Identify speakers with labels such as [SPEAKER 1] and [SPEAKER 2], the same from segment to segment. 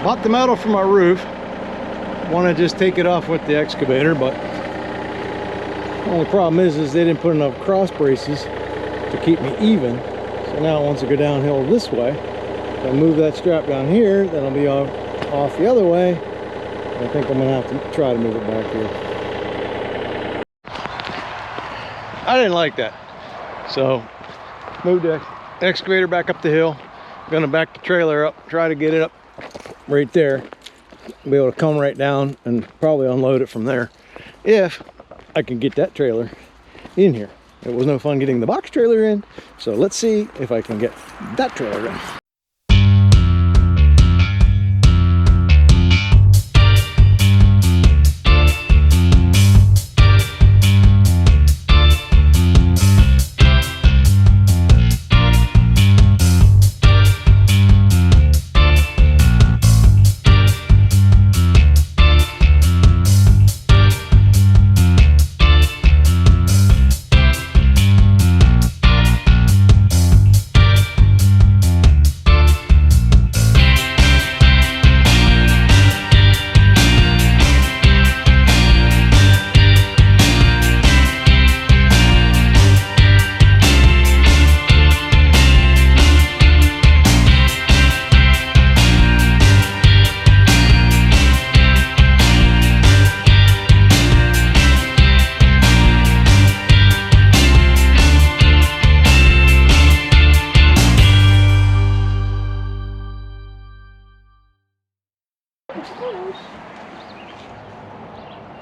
[SPEAKER 1] Bought the metal for my roof. Want to just take it off with the excavator, but the only problem is they didn't put enough cross braces to keep me even. So now it wants to go downhill this way. If I move that strap down here, then I'll be off the other way. I think I'm gonna have to try to move it back here. I didn't like that. So moved the excavator back up the hill. Gonna back the trailer up, try to get it up right there. Be able to come right down and probably unload it from there if I can get that trailer in here. It was no fun getting the box trailer in, so let's see if I can get that trailer in.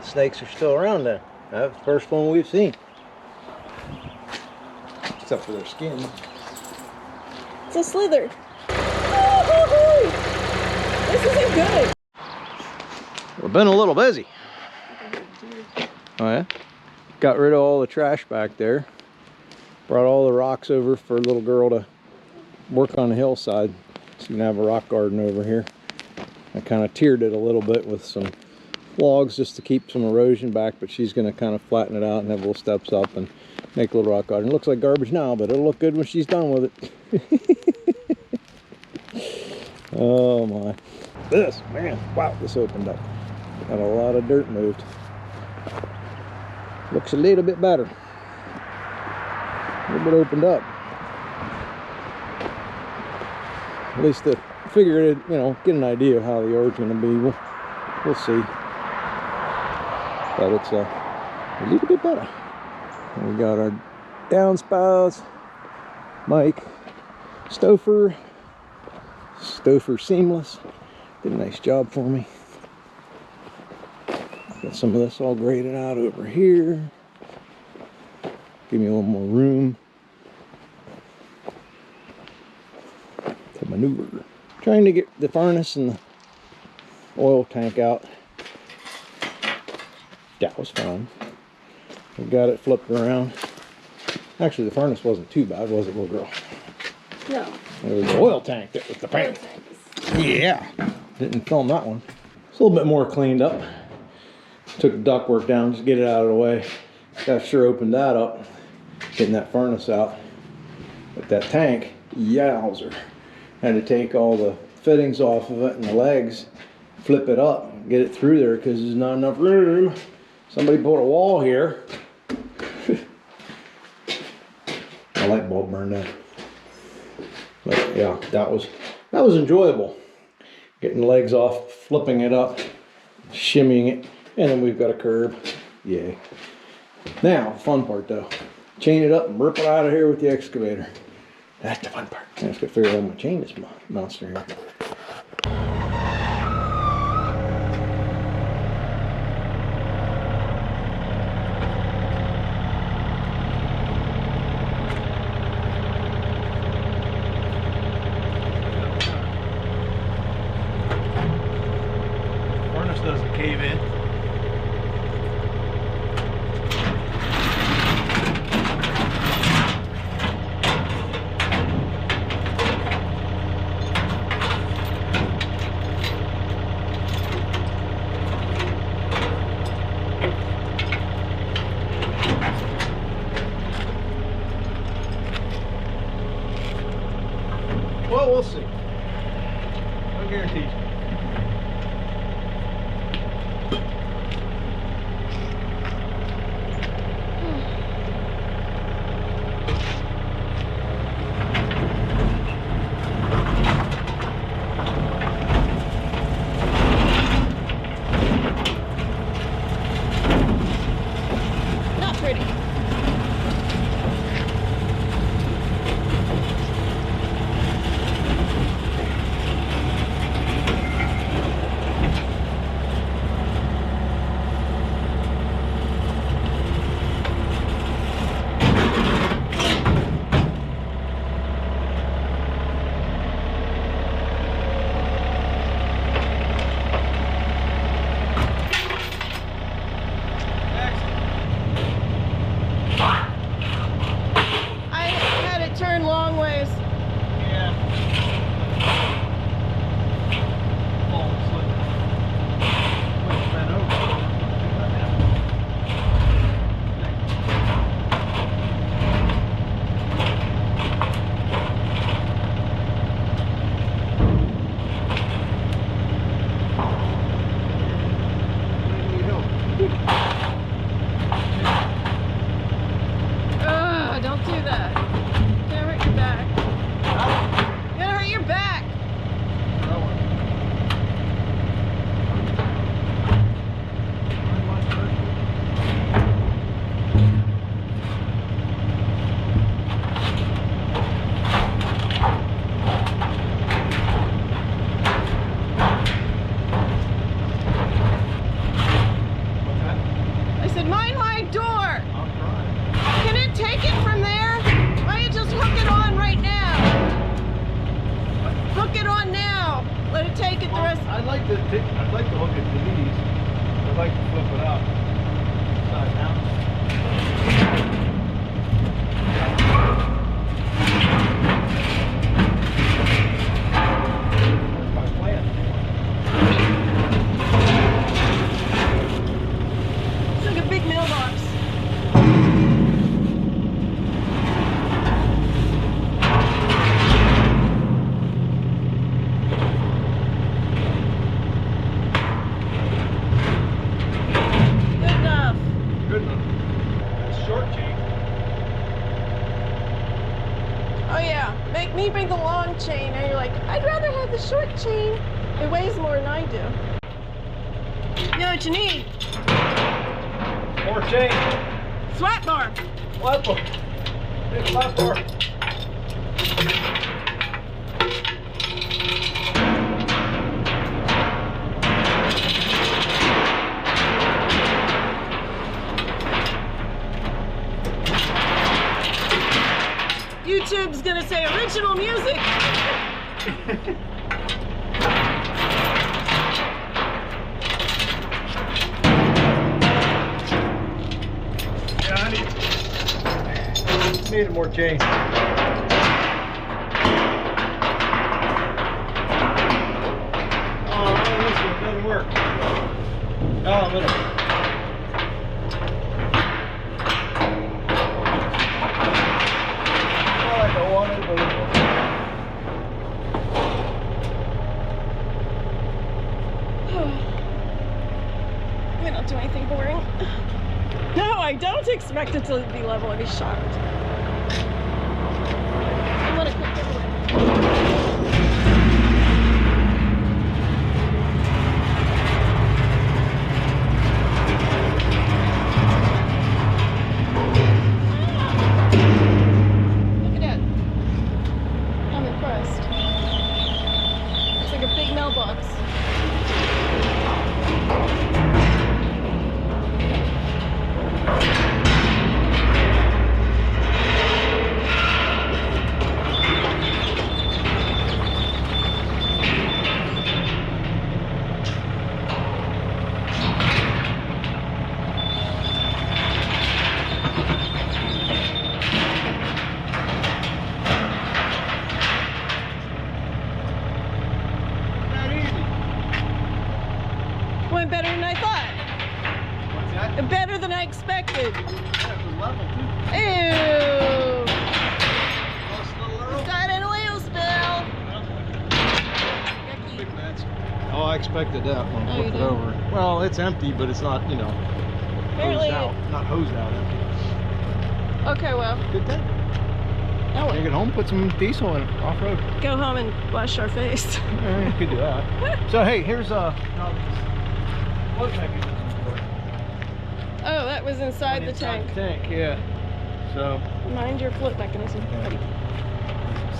[SPEAKER 1] Snakes are still around then. That's the first one we've seen. Except for their skin.
[SPEAKER 2] It's a slither. Oh, this isn't good.
[SPEAKER 1] We've been a little busy. Oh yeah? Got rid of all the trash back there. Brought all the rocks over for a little girl to work on the hillside. So you can have a rock garden over here. I kind of tiered it a little bit with some logs just to keep some erosion back, but she's going to kind of flatten it out and have little steps up and make a little rock garden. It looks like garbage now, but it'll look good when she's done with it. Oh my. This, man, wow, this opened up. Got a lot of dirt moved. Looks a little bit better. A little bit opened up. At least to figure it, you know, get an idea of how the yard's going to be. We'll see. But it's a little bit better. And we got our downspouts, Mike, Stouffer Seamless. Did a nice job for me. Got some of this all graded out over here. Give me a little more room to maneuver. Trying to get the furnace and the oil tank out. That was fun. We got it flipped around. Actually, the furnace wasn't too bad, was it, little girl?
[SPEAKER 2] No.
[SPEAKER 1] It was the oil tank that was the pain. Yeah. Didn't film that one. It's a little bit more cleaned up. Took the ductwork down, just get it out of the way. That sure opened that up. Getting that furnace out. But that tank, yowzer. Had to take all the fittings off of it and the legs, flip it up, get it through there because there's not enough room. Somebody put a wall here. My light bulb burned out. But yeah, that was enjoyable. Getting the legs off, flipping it up, shimmying it, and then we've got a curb. Yay. Now, the fun part though. Chain it up and rip it out of here with the excavator. That's the fun part. I just gotta figure out how to chain this monster here. Furnace doesn't cave in. Well, we'll see. No guarantees. flip it up. Side down. That's my plan.
[SPEAKER 2] It's like a big mailbox.
[SPEAKER 1] Good enough. That's short chain.
[SPEAKER 2] Oh yeah, make me bring the long chain, and you're like, I'd rather have the short chain. It weighs more than I do. You know what you need?
[SPEAKER 1] More chain.
[SPEAKER 2] Swat bar.
[SPEAKER 1] Flat bar. Big flat bar.
[SPEAKER 2] YouTube's gonna say original music.
[SPEAKER 1] Yeah, I need more chain. Oh, this one doesn't work. Oh, little.
[SPEAKER 2] We don't do anything boring. No, I don't expect it to be level. I'd be shocked. I'm gonna quick giveaway. Look at that. I'm impressed. It's like a big mailbox. Went better than I thought.
[SPEAKER 1] What's that?
[SPEAKER 2] Better than I expected.
[SPEAKER 1] Yeah, it was level too.
[SPEAKER 2] Ew.
[SPEAKER 1] Lost a little arrow.
[SPEAKER 2] Got an oil spill.
[SPEAKER 1] Big
[SPEAKER 2] Yucky.
[SPEAKER 1] match. Oh, I expected that when I
[SPEAKER 2] Oh,
[SPEAKER 1] flipped
[SPEAKER 2] you
[SPEAKER 1] it
[SPEAKER 2] did?
[SPEAKER 1] over. Well, it's empty, but it's not, you know,
[SPEAKER 2] Apparently.
[SPEAKER 1] hosed out. Not hosed out empty.
[SPEAKER 2] Okay, well.
[SPEAKER 1] Good thing.
[SPEAKER 2] Oh,
[SPEAKER 1] Take it home, put some diesel in it, off-road.
[SPEAKER 2] go home and wash our face.
[SPEAKER 1] Yeah, you could do that. So, hey, here's what mechanism for it.
[SPEAKER 2] Oh, that was inside the tank.
[SPEAKER 1] The tank, yeah. So,
[SPEAKER 2] Mind your float mechanism. buddy.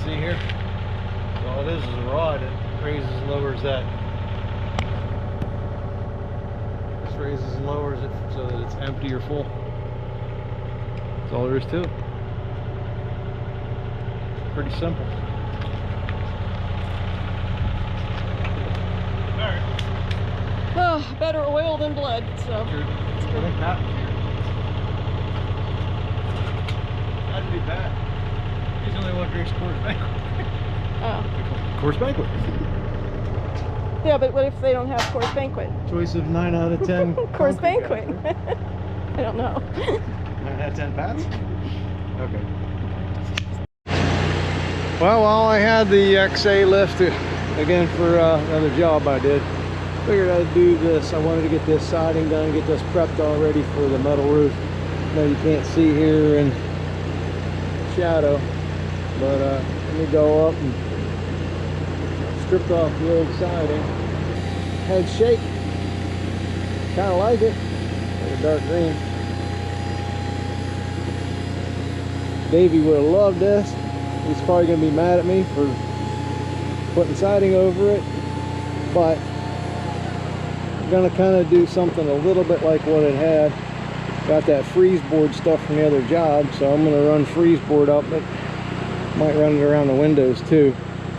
[SPEAKER 1] see here? All it is a rod that raises and lowers that. This raises and lowers it so that it's empty or full. That's all there is to it. Pretty simple. Alright.
[SPEAKER 2] Oh, better oil than blood, so.
[SPEAKER 1] I think that that'd be bad. He's the only one who drinks Coors Banquet.
[SPEAKER 2] Oh.
[SPEAKER 1] Coors Banquet.
[SPEAKER 2] Yeah, but what if they don't have Coors Banquet?
[SPEAKER 1] Choice of 9 out of 10.
[SPEAKER 2] Coors Banquet. I don't know.
[SPEAKER 1] 9 out of 10 pats? Okay. Well, while I had the XA lift again for another job I did, figured I'd do this. I wanted to get this siding done, get this prepped already for the metal roof. Now you can't see here in shadow, but let me go up and strip off the old siding. Head shake, kind of like it, like a dark green. Davey would have loved this. He's probably going to be mad at me for putting siding over it, but I'm going to kind of do something a little bit like what it had. Got that freeze board stuff from the other job, so I'm going to run freeze board up, but might run it around the windows too.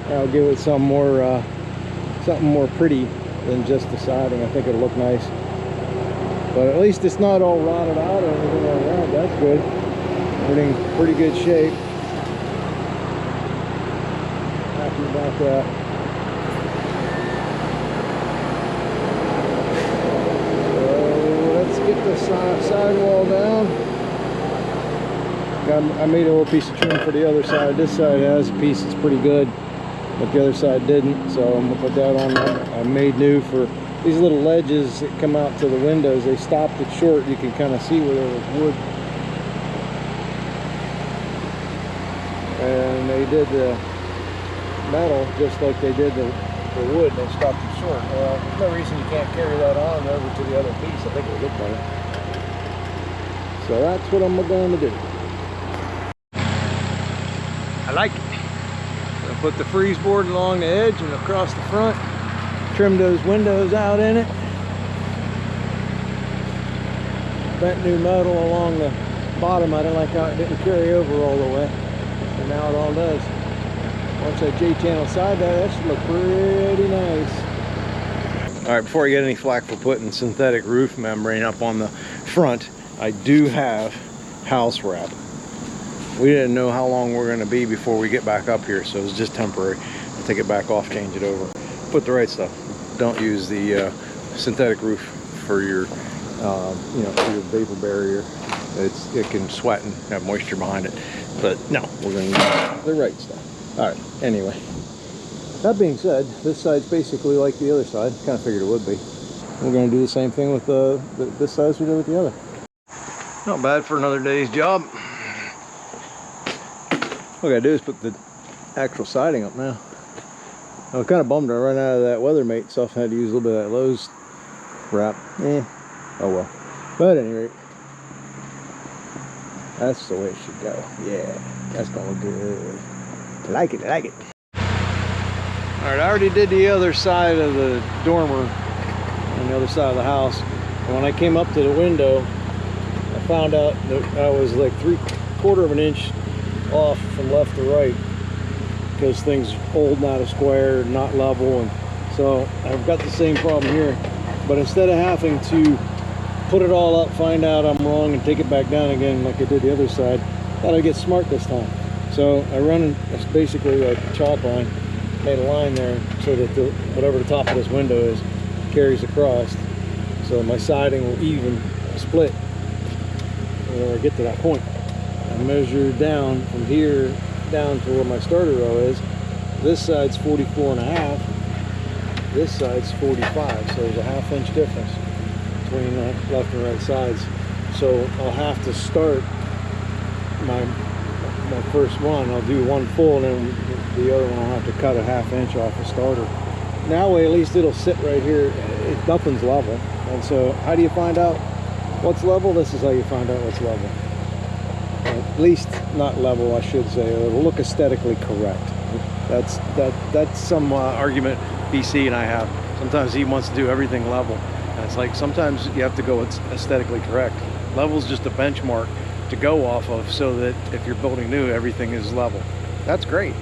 [SPEAKER 1] I'll give it something more pretty than just the siding. I think it'll look nice. But at least it's not all rotted out or anything like that. That's good. Everything pretty good shape. Happy about that. So let's get the sidewall down. I made a little piece of trim for the other side. This side has a piece that's pretty good, but the other side didn't. So I'm gonna put that on there. I made new for these little ledges that come out to the windows. They stopped it short. You can kind of see where there was wood. And they did the metal just like they did the wood. They stopped it short. Well, there's no reason you can't carry that on over to the other piece. I think it'll look better. So that's what I'm going to do. I like it. I'm gonna put the freeze board along the edge and across the front. Trim those windows out in it. Bent new metal along the bottom. I didn't like how it didn't carry over all the way. And now it all does. Once that J-channel side that should look pretty nice. All right, before I get any flack for putting synthetic roof membrane up on the front, I do have house wrap. We didn't know how long we're going to be before we get back up here, so it's just temporary. I'll take it back off, change it over, put the right stuff. Don't use the synthetic roof for your, you know, for your vapor barrier. It can sweat and have moisture behind it. But no, we're going to use the right stuff. All right. Anyway, that being said, this side's basically like the other side. Kind of figured it would be. We're going to do the same thing with this side as we did with the other. Not bad for another day's job. What I gotta do is put the actual siding up now. I was kind of bummed I ran out of that Weathermate stuff. I had to use a little bit of that Lowe's wrap. Oh well. But at any rate, that's the way it should go. Yeah, that's gonna look good. I like it, I like it. Alright, I already did the other side of the dormer on the other side of the house. And when I came up to the window, I found out that I was like 3/4 of an inch off from left to right because things old, not a square, not level, and so I've got the same problem here. But instead of having to put it all up, find out I'm wrong, and take it back down again like I did the other side, thought I'd get smart this time. So I run basically like a chalk line, made a line there so that whatever the top of this window is carries across, so my siding will even split when I get to that point. I measure down from here down to where my starter row is. This side's 44.5. This side's 45. So there's a 1/2 inch difference between the left and right sides. So I'll have to start my first one. I'll do one full, and then the other one I'll have to cut a 1/2 inch off the starter. That way, at least it'll sit right here. Nothing's level. And so, how do you find out what's level? This is how you find out what's level. At least not level, I should say. It'll look aesthetically correct. That's some argument BC and I have. Sometimes he wants to do everything level, and it's like sometimes you have to go aesthetically correct. Level's just a benchmark to go off of, so that if you're building new, everything is level. That's great,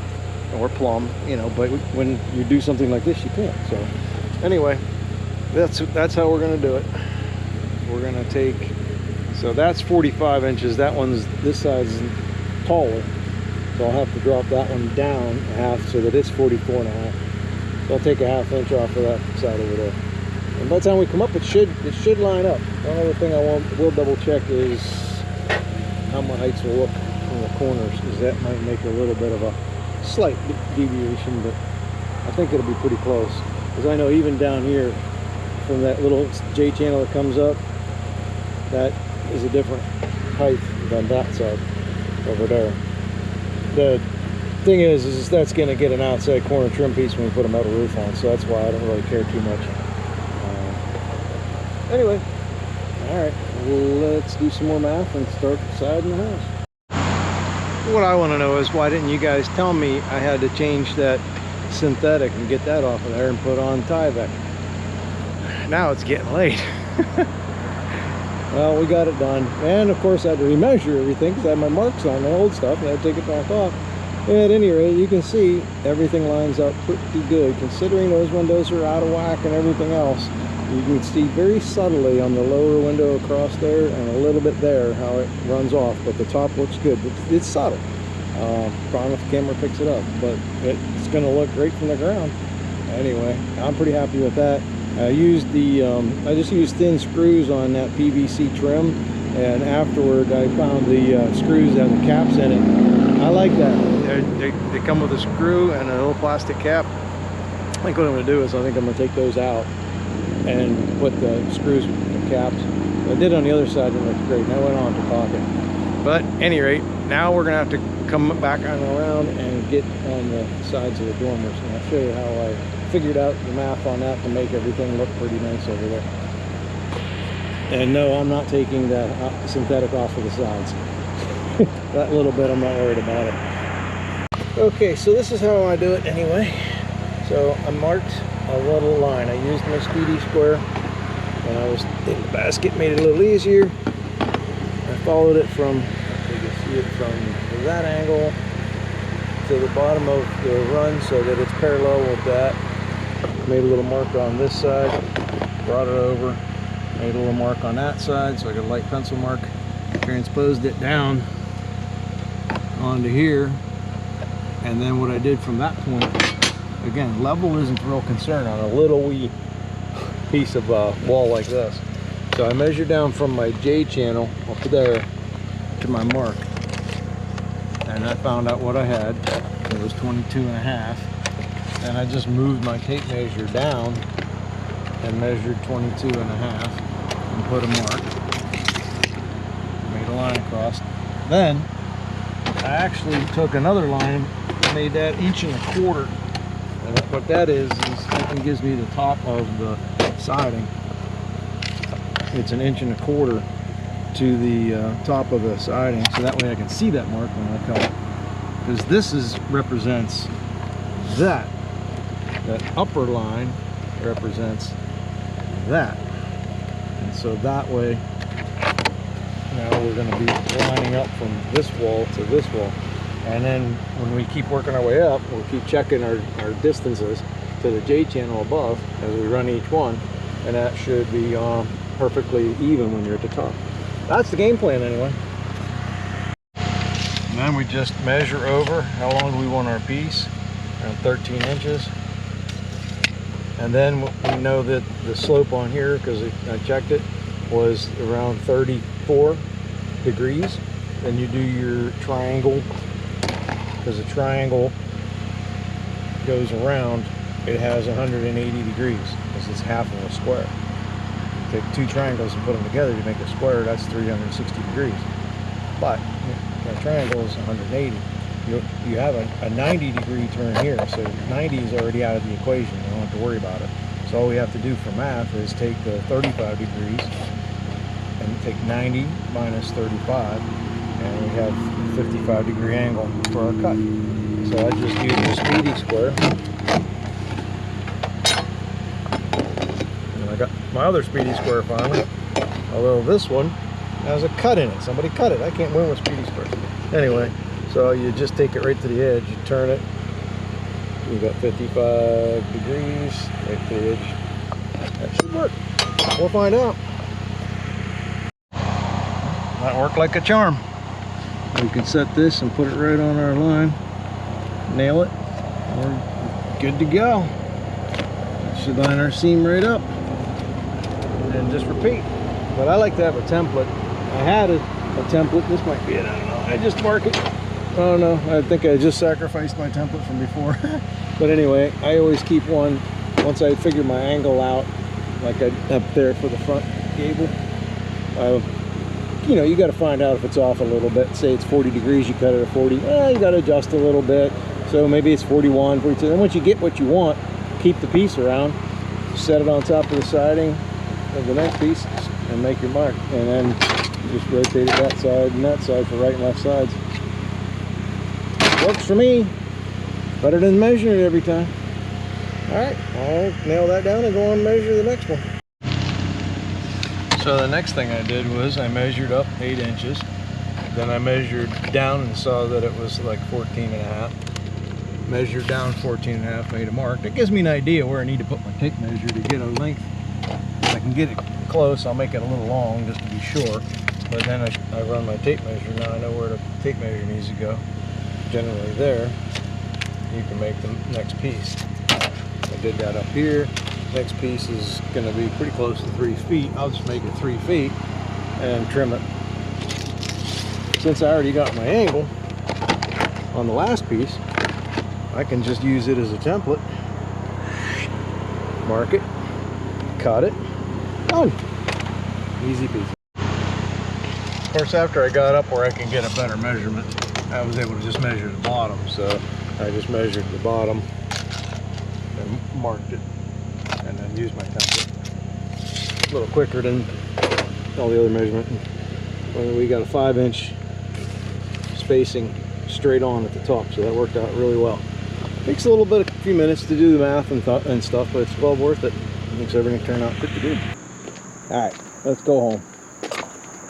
[SPEAKER 1] or plumb, you know. But when you do something like this, you can't. So anyway, that's how we're going to do it. We're going to take. So that's 45 inches. This side's taller. So I'll have to drop that one down a half so that it's 44.5. So I'll take a 1/2 inch off of that side over there. And by the time we come up, it should line up. One other thing I will double check is how my heights will look from the corners, because that might make a little bit of a slight deviation, but I think it'll be pretty close. Because I know even down here, from that little J channel that comes up, that is a different height than that side over there. The thing is that's going to get an outside corner trim piece when we put a metal roof on, so that's why I don't really care too much. Anyway, all right, let's do some more math and start siding the house. What I want to know is, why didn't you guys tell me I had to change that synthetic and get that off of there and put on Tyvek? Now it's getting late. Well, we got it done, and of course I had to remeasure everything because I had my marks on the old stuff, and I had to take it back off. At any rate, you can see everything lines up pretty good, considering those windows are out of whack and everything else. You can see very subtly on the lower window across there and a little bit there how it runs off, but the top looks good. It's subtle. I don't know if the camera picks it up, but it's going to look great from the ground. Anyway, I'm pretty happy with that. I used I just used thin screws on that PVC trim, and afterward I found the screws that have the caps in it. I like that. They come with a screw and a little plastic cap. I think what I'm going to do is I think I'm going to take those out and put the screws with the caps. I did on the other side and it looked great, and I went on to pocket. But at any rate, now we're going to have to come back on around and get on the sides of the dormers, and I'll show you how I figured out the math on that to make everything look pretty nice over there. And no, I'm not taking the synthetic off of the sides. That little bit, I'm not worried about it. Okay, so this is how I do it anyway. So I marked a little line. I used my speedy square when I was in the basket, made it a little easier. I followed it from, you can see it from that angle to the bottom of the run so that it's parallel with that. Made a little mark on this side, brought it over, made a little mark on that side, so I got a light pencil mark, transposed it down onto here, and then what I did from that point, again, level isn't a real concern on a little wee piece of wall like this. So I measured down from my J channel up there to my mark, and I found out what I had. It was 22.5. And I just moved my tape measure down and measured 22.5 and put a mark. Made a line across. Then I actually took another line and made that 1.25 inches. And what that is it gives me the top of the siding. It's 1.25 inches to the top of the siding, so that way I can see that mark when I cut it. Because this represents that. That upper line represents that. And so that way, now we're going to be lining up from this wall to this wall. And then when we keep working our way up, we'll keep checking our distances to the J channel above as we run each one. And that should be perfectly even when you're at the top. That's the game plan anyway. And then we just measure over how long do we want our piece, around 13 inches. And then we know that the slope on here, because I checked it, was around 34 degrees. Then you do your triangle, because the triangle goes around, it has 180 degrees, because it's half of a square. You take two triangles and put them together to make a square, that's 360 degrees. But a triangle is 180. You have a 90 degree turn here, so 90 is already out of the equation. You don't have to worry about it. So all we have to do for math is take the 35 degrees and take 90 minus 35, and we have a 55 degree angle for our cut. So I just used the speedy square, and I got my other speedy square finally, although this one has a cut in it. Somebody cut it. I can't win with speedy squares. Anyway, so you just take it right to the edge, you turn it, you got 55 degrees right to the edge. That should work. We'll find out. That worked like a charm. We can set this and put it right on our line, nail it, we're good to go. Should line our seam right up and just repeat. But I like to have a template. I had a template. This might be it. I don't know. I just mark it. Oh no, I think I just sacrificed my template from before. But anyway, I always keep one once I figure my angle out, like up there for the front gable. You know, you got to find out if it's off a little bit. Say it's 40 degrees, you cut it at 40. Well, you got to adjust a little bit. So maybe it's 41, 42. Then once you get what you want, keep the piece around, set it on top of the siding of the next piece, and make your mark. And then just rotate it that side and that side for right and left sides. Works for me. Better than measuring it every time. Alright, I'll nail that down and go on and measure the next one. So the next thing I did was I measured up 8 inches. Then I measured down and saw that it was like 14.5. Measured down 14.5, made a mark. That gives me an idea where I need to put my tape measure to get a length can get it close, I'll make it a little long just to be sure. But then I run my tape measure. Now I know where the tape measure needs to go. Generally there, you can make the next piece. I did that up here. Next piece is going to be pretty close to 3 feet. I'll just make it 3 feet and trim it. Since I already got my angle on the last piece, I can just use it as a template. Mark it, cut it, done. Easy peasy. Of course, after I got up where I can get a better measurement, I was able to just measure the bottom. So I just measured the bottom and marked it, and then used my template. A little quicker than all the other measurement. We got a 5-inch spacing straight on at the top, so that worked out really well. Takes a few minutes to do the math and stuff, but it's well worth it. Makes everything turn out pretty good. All right, let's go home.